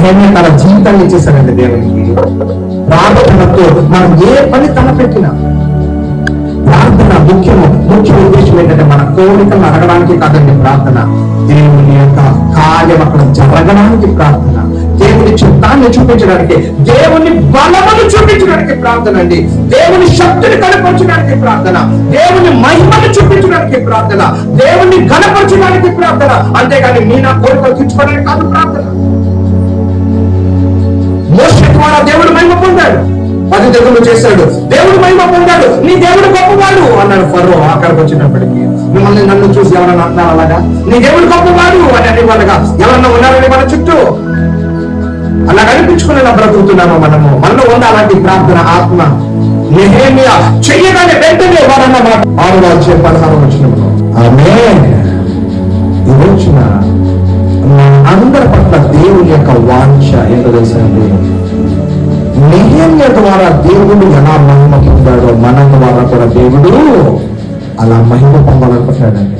నెహెమ్యా తన జీవితాన్ని ఇచ్చేసాడండి దేవునికి. ప్రార్థనతో మనం ఏ పని తలపెట్టినా, ప్రార్థన ముఖ్య ఉద్దేశం ఏంటంటే మన కోరికలు అడగడానికి కాదండి ప్రార్థన, దేవుని యొక్క కార్యం అక్కడ జరగడానికి ప్రార్థన, దేవుని చిత్తాన్ని చూపించడానికి, దేవుని బలమును చూపించడానికి ప్రార్థన అండి, దేవుని శక్తిని కనపరచడానికి ప్రార్థన, దేవుని మహిమను చూపించడానికి ప్రార్థన, దేవుని ఘనపరచడానికి ప్రార్థన. అంతేగాని మీ నా కోరికలు తీర్చుకోవడానికి కాదు ప్రార్థన. మోషే ద్వారా దేవుడు మహిమ పొందాడు, 10 తెగులు చేశాడు, దేవుడు మహిమ పొందాడు, నీ దేవుడు గొప్పవాడు అన్నాడు ఫరో. అక్కడికి వచ్చినప్పటికీ మిమ్మల్ని నన్ను చూసి ఎవరన్నా అంటున్నారు అలాగా, నీ దేవుడు గొప్పవాడు అని అనేవాళ్ళగా ఎవరన్నా ఉన్నారని మన చుట్టూ అలా కనిపించుకునేలా బ్రతుకుతున్నామో మనలో ఉన్న అలాంటి ప్రార్థన ఆత్మ. నెహెమ్యా చెయ్యగానే వెంటనే వారన్న మాట 6:16 ఆమేన్. ఈ రోజున అందరి పట్ల దేవుని యొక్క వాంఛ ఏంటో తెలుసండి, నెహెమ్యా ద్వారా దేవుడు ఎలా మహిమ పొందాడో మన ద్వారా కూడా దేవుడు అలా మహిమ పొందాలనుకుంటున్నాడండి.